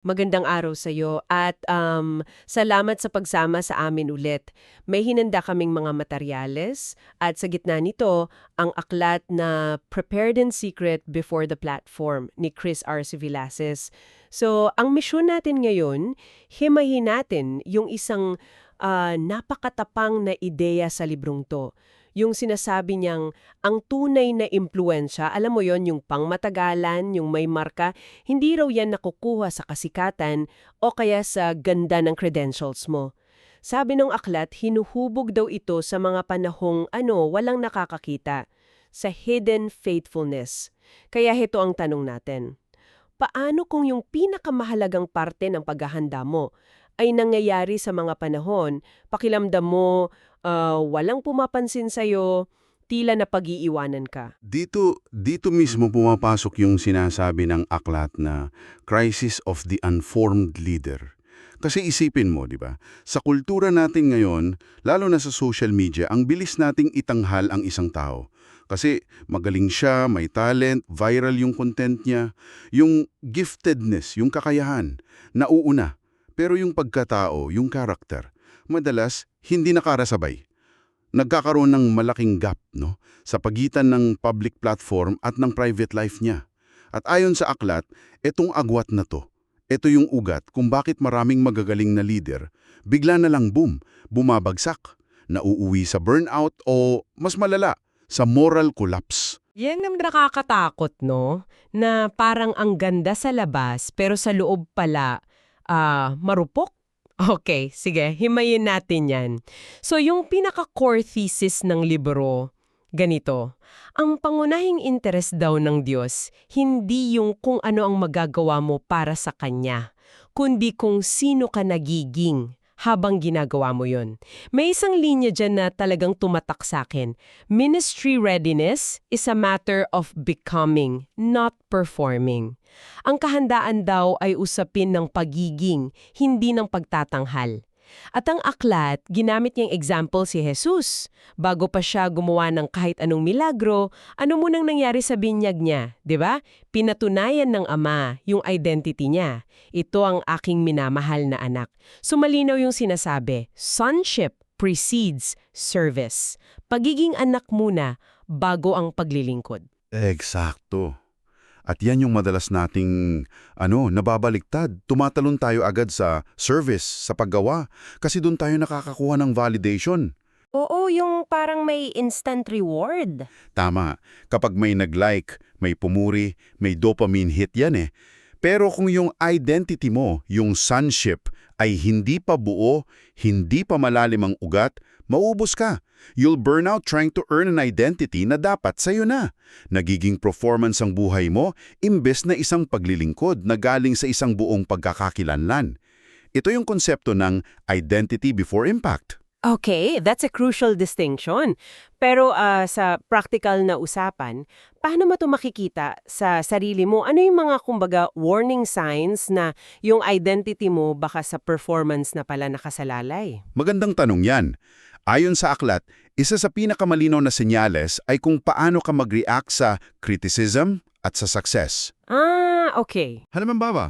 Magandang araw sa iyo at salamat sa pagsama sa amin ulit. May hinanda kaming mga materyales at sa gitna nito, ang aklat na Prepared and Secret Before the Platform ni Chris R. Civilases. So, ang misyon natin ngayon, himayin natin yung isang napakatapang na ideya sa librong to. Yung sinasabi niyang ang tunay na impluensya, alam mo yon, yung pangmatagalan, yung may marka, hindi raw yan nakukuha sa kasikatan o kaya sa ganda ng credentials mo. Sabi ng aklat, hinuhubog daw ito sa mga panahong walang nakakakita, sa hidden faithfulness. Kaya ito ang tanong natin. Paano kung yung pinakamahalagang parte ng paghahanda mo ay nangyayari sa mga panahon, pakiramdam mo, walang pumapansin sa'yo, tila na pag-iiwanan ka? Dito mismo pumapasok yung sinasabi ng aklat na crisis of the unformed leader. Kasi isipin mo, di ba? Sa kultura natin ngayon, lalo na sa social media, ang bilis nating itanghal ang isang tao. Kasi magaling siya, may talent, viral yung content niya, yung giftedness, yung kakayahan, nauuna. Pero yung pagkatao, yung character, madalas hindi nakarasabay. Nagkakaroon ng malaking gap, no, sa pagitan ng public platform at ng private life niya. At ayon sa aklat, etong agwat na to, ito yung ugat kung bakit maraming magagaling na leader, bigla na lang boom, bumabagsak, nauuwi sa burnout o mas malala, sa moral collapse. Yan ang nakakatakot, no? Na parang ang ganda sa labas, pero sa loob pala, marupok. Okay, sige, himayin natin yan. So, yung pinaka-core thesis ng libro, ganito. Ang pangunahing interes daw ng Diyos, hindi yung kung ano ang magagawa mo para sa Kanya, kundi kung sino ka nagiging habang ginagawa mo yon. May isang linya dyan na talagang tumatak sa akin. Ministry readiness is a matter of becoming, not performing. Ang kahandaan daw ay usapin ng pagiging, hindi ng pagtatanghal. At ang aklat, ginamit niyang example si Jesus. Bago pa siya gumawa ng kahit anong milagro, ano munang nangyari sa binyag niya, di ba? Pinatunayan ng Ama yung identity niya. Ito ang aking minamahal na anak. So malinaw yung sinasabi, sonship precedes service. Pagiging anak muna bago ang paglilingkod. Eksakto. At yan yung madalas nating nababaliktad. Tumatalon tayo agad sa service, sa paggawa, kasi doon tayo nakakakuha ng validation. Oo, yung parang may instant reward. Tama, kapag may nag-like, may pumuri, may dopamine hit yan eh. Pero kung yung identity mo, yung sonship, ay hindi pa buo, hindi pa malalim ang ugat, maubos ka. You'll burn out trying to earn an identity na dapat sa'yo na. Nagiging performance ang buhay mo, imbes na isang paglilingkod na galing sa isang buong pagkakakilanlan. Ito yung konsepto ng identity before impact. Okay, that's a crucial distinction. Pero sa practical na usapan, paano mo ito makikita sa sarili mo? Ano yung mga kumbaga warning signs na yung identity mo baka sa performance na pala nakasalalay? Magandang tanong yan. Ayon sa aklat, isa sa pinakamalinaw na senyales ay kung paano ka mag-react sa criticism at sa success. Okay. Halimbawa ba,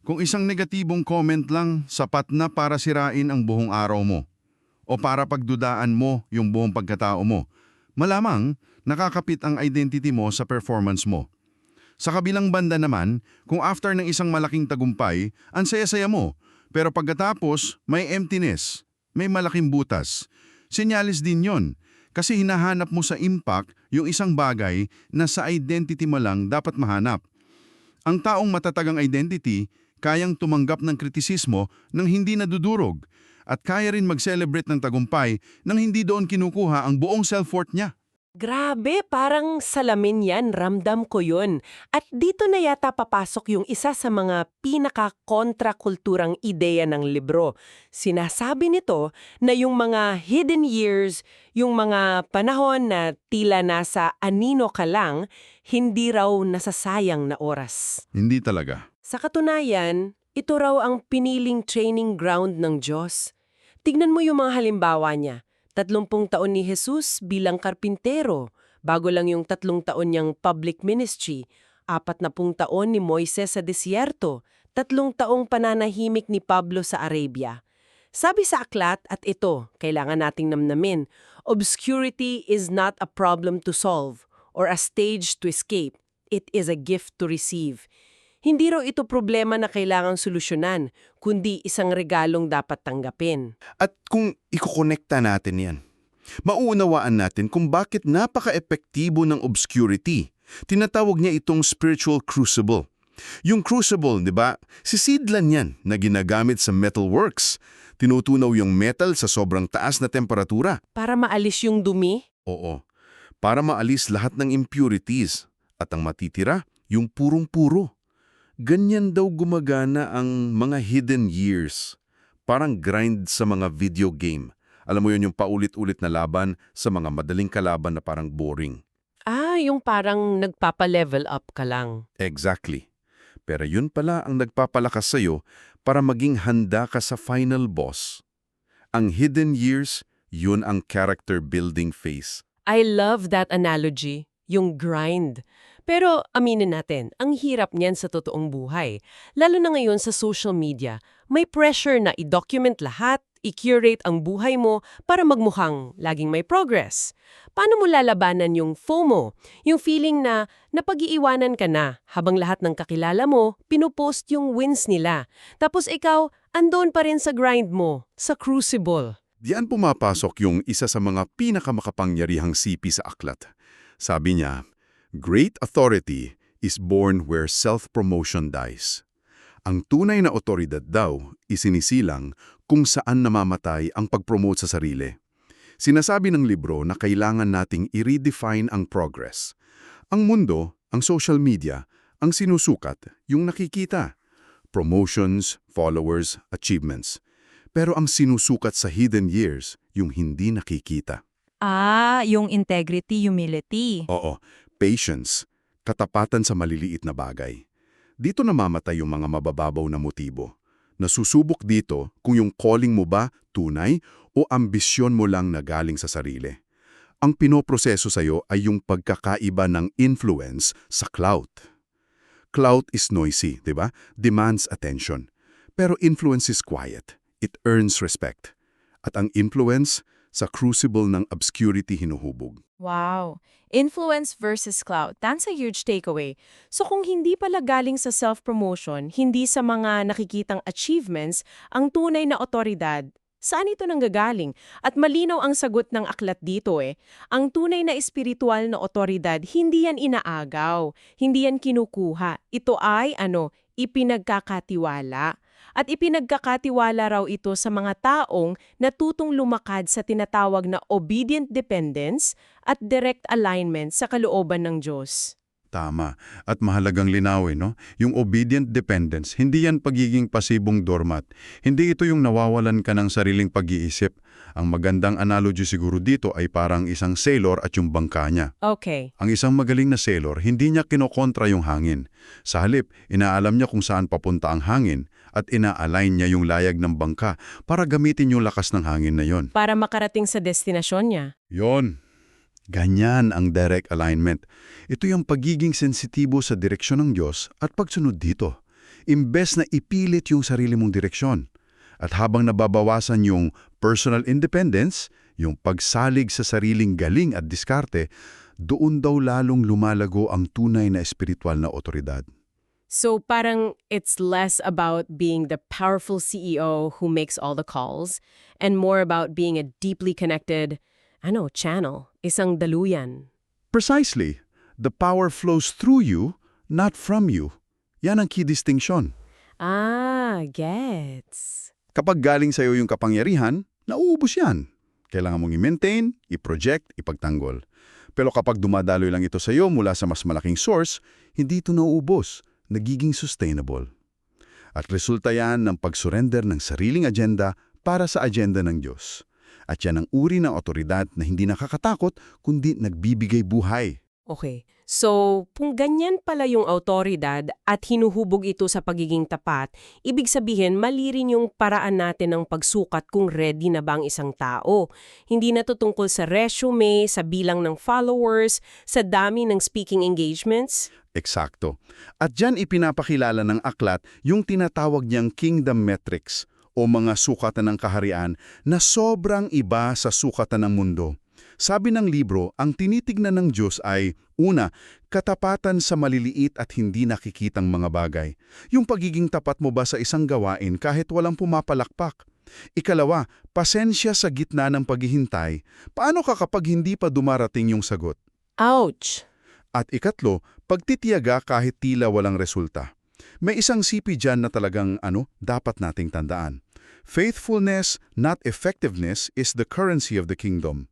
kung isang negatibong comment lang sapat na para sirain ang buong araw mo o para pagdudaan mo yung buong pagkatao mo, malamang nakakapit ang identity mo sa performance mo. Sa kabilang banda naman, kung after ng isang malaking tagumpay, ang saya-saya mo, pero pagkatapos may emptiness, may malaking butas. Senyalis din yon, kasi hinahanap mo sa impact yung isang bagay na sa identity mo lang dapat mahanap. Ang taong matatag ang identity, kayang tumanggap ng kritisismo nang hindi nadudurog at kaya rin mag-celebrate ng tagumpay nang hindi doon kinukuha ang buong self-worth niya. Grabe, parang salamin yan, ramdam ko yun. At dito na yata papasok yung isa sa mga pinaka-kontrakulturang ideya ng libro. Sinasabi nito na yung mga hidden years, yung mga panahon na tila nasa anino ka lang, hindi raw nasasayang na oras. Hindi talaga. Sa katunayan, ito raw ang piniling training ground ng Diyos. Tignan mo yung mga halimbawa niya. 30 taon ni Jesus bilang karpintero, bago lang yung 3 taon niyang public ministry, 40 taon ni Moises sa disyerto, 3 taong pananahimik ni Pablo sa Arabia. Sabi sa aklat, at ito, kailangan nating namnamin, obscurity is not a problem to solve or a stage to escape. It is a gift to receive. Hindi raw ito problema na kailangang solusyonan, kundi isang regalong dapat tanggapin. At kung ikokonekta natin yan, mauunawaan natin kung bakit napaka-epektibo ng obscurity. Tinatawag niya itong spiritual crucible. Yung crucible, di ba? Sisidlan yan na ginagamit sa metalworks. Tinutunaw yung metal sa sobrang taas na temperatura. Para maalis yung dumi? Oo, para maalis lahat ng impurities. At ang matitira, yung purong-puro. Ganyan daw gumagana ang mga hidden years. Parang grind sa mga video game. Alam mo yun, yung paulit-ulit na laban sa mga madaling kalaban na parang boring. Yung parang nagpapa-level up ka lang. Exactly. Pero yun pala ang nagpapalakas sa'yo para maging handa ka sa final boss. Ang hidden years, yun ang character building phase. I love that analogy, yung grind. Pero aminin natin, ang hirap niyan sa totoong buhay. Lalo na ngayon sa social media, may pressure na i-document lahat, i-curate ang buhay mo para magmukhang laging may progress. Paano mo lalabanan yung FOMO? Yung feeling na napag-iiwanan ka na habang lahat ng kakilala mo, pinupost yung wins nila. Tapos ikaw, andon pa rin sa grind mo, sa crucible. Diyan pumapasok yung isa sa mga pinakamakapangyarihang sipi sa aklat. Sabi niya, great authority is born where self-promotion dies. Ang tunay na otoridad daw isinisilang kung saan namamatay ang pag-promote sa sarili. Sinasabi ng libro na kailangan nating i-redefine ang progress. Ang mundo, ang social media, ang sinusukat, yung nakikita. Promotions, followers, achievements. Pero ang sinusukat sa hidden years, yung hindi nakikita. Yung integrity, humility. Oo, patience, katapatan sa maliliit na bagay. Dito namamatay yung mga mabababaw na motibo. Nasusubok dito kung yung calling mo ba tunay o ambisyon mo lang na galing sa sarili. Ang pinoproseso sa'yo ay yung pagkakaiba ng influence sa clout. Clout is noisy, di ba? Demands attention. Pero influence is quiet. It earns respect. At ang influence, sa crucible ng obscurity hinuhubog. Wow. Influence versus clout. That's a huge takeaway. So kung hindi pala galing sa self-promotion, hindi sa mga nakikitang achievements, ang tunay na otoridad, saan ito nanggagaling? At malinaw ang sagot ng aklat dito Ang tunay na espiritual na otoridad, hindi yan inaagaw, hindi yan kinukuha. Ito ay, ipinagkakatiwala. At ipinagkakatiwala raw ito sa mga taong natutong lumakad sa tinatawag na obedient dependence at direct alignment sa kalooban ng Diyos. Tama. At mahalagang linawin, no? Yung obedient dependence, hindi yan pagiging pasibong doormat. Hindi ito yung nawawalan ka ng sariling pag-iisip. Ang magandang analogy siguro dito ay parang isang sailor at yung bangka niya. Okay. Ang isang magaling na sailor, hindi niya kinokontra yung hangin. Sa halip, inaalam niya kung saan papunta ang hangin at ina-align niya yung layag ng bangka para gamitin yung lakas ng hangin na yon. Para makarating sa destinasyon niya. Yon. Ganyan ang direct alignment. Ito yung pagiging sensitibo sa direksyon ng Diyos at pagsunod dito. Imbes na ipilit yung sarili mong direksyon. At habang nababawasan yung personal independence, yung pagsalig sa sariling galing at diskarte, doon daw lalong lumalago ang tunay na espiritual na otoridad. So parang it's less about being the powerful CEO who makes all the calls and more about being a deeply connected, channel, isang daluyan. Precisely. The power flows through you, not from you. Yan ang key distinction. Gets. Kapag galing sa'yo yung kapangyarihan, nauubos yan. Kailangan mong i-maintain, i-project, ipagtanggol. Pero kapag dumadaloy lang ito sa'yo mula sa mas malaking source, hindi ito nauubos, nagiging sustainable. At resulta yan ng pag-surrender ng sariling agenda para sa agenda ng Diyos. At yan ang uri ng otoridad na hindi nakakatakot kundi nagbibigay buhay. Okay. So, kung ganyan pala yung autoridad at hinuhubog ito sa pagiging tapat, ibig sabihin mali rin yung paraan natin ng pagsukat kung ready na ba ang isang tao. Hindi na to tungkol sa resume, sa bilang ng followers, sa dami ng speaking engagements. Eksakto. At dyan ipinapakilala ng aklat yung tinatawag niyang kingdom metrics o mga sukatan ng kaharian na sobrang iba sa sukatan ng mundo. Sabi ng libro, ang tinitignan ng Diyos ay, una, katapatan sa maliliit at hindi nakikitang mga bagay. Yung pagiging tapat mo ba sa isang gawain kahit walang pumapalakpak? Ikalawa, pasensya sa gitna ng paghihintay. Paano ka kapag hindi pa dumarating yung sagot? Ouch! At ikatlo, pagtitiyaga kahit tila walang resulta. May isang sipi dyan na talagang dapat nating tandaan. Faithfulness, not effectiveness, is the currency of the kingdom.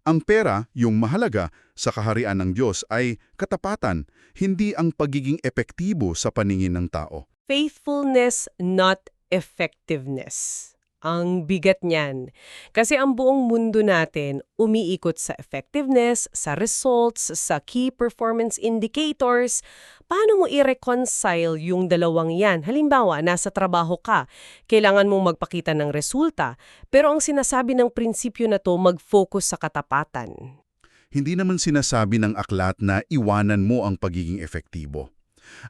Ang pera, yung mahalaga sa kaharian ng Diyos ay katapatan, hindi ang pagiging epektibo sa paningin ng tao. Faithfulness, not effectiveness. Ang bigat niyan. Kasi ang buong mundo natin umiikot sa effectiveness, sa results, sa key performance indicators. Paano mo i-reconcile yung dalawang yan? Halimbawa, nasa trabaho ka, kailangan mong magpakita ng resulta, pero ang sinasabi ng prinsipyo na to mag-focus sa katapatan. Hindi naman sinasabi ng aklat na iwanan mo ang pagiging efektibo.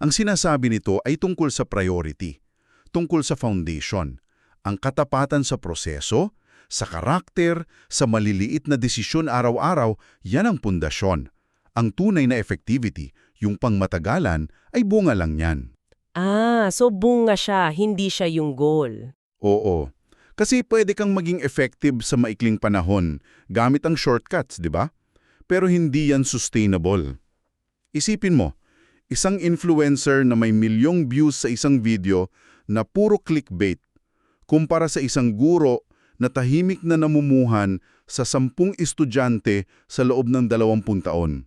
Ang sinasabi nito ay tungkol sa priority, tungkol sa foundation. Ang katapatan sa proseso, sa karakter, sa maliliit na desisyon araw-araw, yan ang pundasyon. Ang tunay na effectivity, yung pangmatagalan, ay bunga lang yan. So bunga siya, hindi siya yung goal. Oo. Kasi pwede kang maging effective sa maikling panahon gamit ang shortcuts, di ba? Pero hindi yan sustainable. Isipin mo, isang influencer na may milyong views sa isang video na puro clickbait, kumpara sa isang guro na tahimik na namumuhan sa 10 estudyante sa loob ng 20 taon.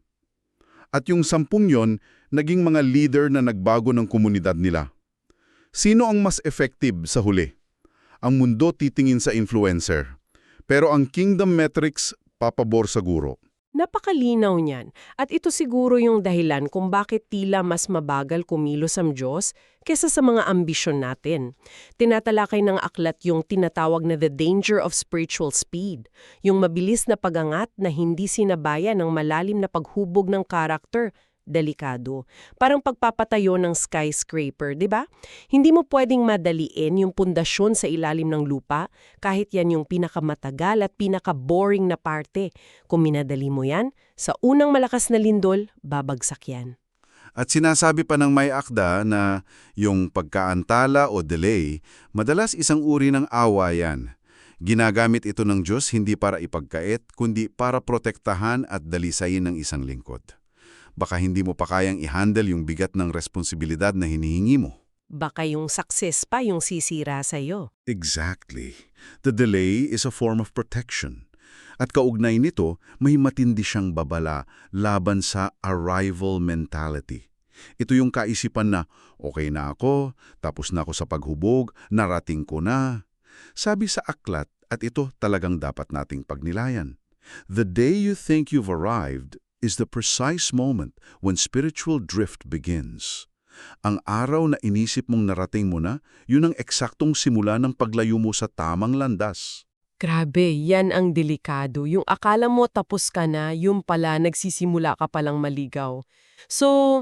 At yung 10 yon, naging mga leader na nagbago ng komunidad nila. Sino ang mas effective sa huli? Ang mundo titingin sa influencer. Pero ang kingdom metrics, papabor sa guro. Napakalinaw niyan. At ito siguro yung dahilan kung bakit tila mas mabagal kumilos ang Diyos kesa sa mga ambisyon natin. Tinatalakay ng aklat yung tinatawag na the danger of spiritual speed, yung mabilis na pagangat na hindi sinabayan ng malalim na paghubog ng karakter. Delikado. Parang pagpapatayo ng skyscraper, di ba? Hindi mo pwedeng madaliin yung pundasyon sa ilalim ng lupa kahit yan yung pinakamatagal at pinaka-boring na parte. Kung minadali mo yan, sa unang malakas na lindol, babagsak yan. At sinasabi pa ng may akda na yung pagkaantala o delay, madalas isang uri ng awa yan. Ginagamit ito ng Diyos hindi para ipagkait, kundi para protektahan at dalisayin ng isang lingkod. Baka hindi mo pa kayang i-handle yung bigat ng responsibilidad na hinihingi mo. Baka yung success pa yung sisira sa'yo. Exactly. The delay is a form of protection. At kaugnay nito, may matindi siyang babala laban sa arrival mentality. Ito yung kaisipan na, okay na ako, tapos na ako sa paghubog, narating ko na. Sabi sa aklat, at ito talagang dapat nating pagnilayan. The day you think you've arrived is the precise moment when spiritual drift begins. Ang araw na inisip mong narating mo na, yun ang eksaktong simula ng paglayo mo sa tamang landas. Grabe, yan ang delikado. Yung akala mo tapos ka na, yung pala nagsisimula ka palang maligaw. So,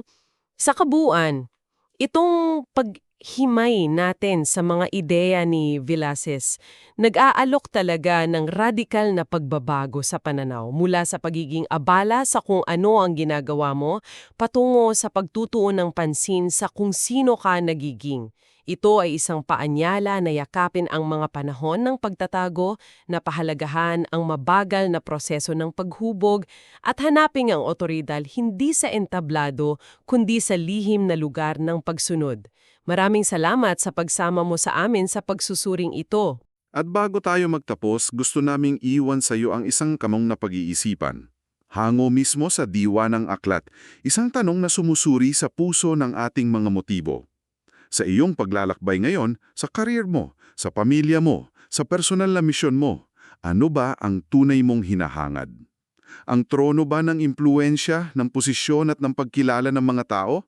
sa kabuuan, itong paghimay natin sa mga ideya ni Villases, nag-aalok talaga ng radikal na pagbabago sa pananaw mula sa pagiging abala sa kung ano ang ginagawa mo, patungo sa pagtutuon ng pansin sa kung sino ka nagiging. Ito ay isang paanyala na yakapin ang mga panahon ng pagtatago, na pahalagahan ang mabagal na proseso ng paghubog at hanapin ang otoridad hindi sa entablado kundi sa lihim na lugar ng pagsunod. Maraming salamat sa pagsama mo sa amin sa pagsusuring ito. At bago tayo magtapos, gusto naming iwan sa iyo ang isang kamong na pag-iisipan. Hango mismo sa diwa ng aklat, isang tanong na sumusuri sa puso ng ating mga motibo. Sa iyong paglalakbay ngayon, sa karir mo, sa pamilya mo, sa personal na misyon mo, ano ba ang tunay mong hinahangad? Ang trono ba ng impluensya, ng posisyon at ng pagkilala ng mga tao?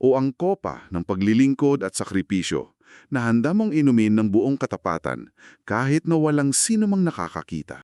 O ang kopa ng paglilingkod at sakripisyo na handa mong inumin ng buong katapatan kahit na walang sino mang nakakakita?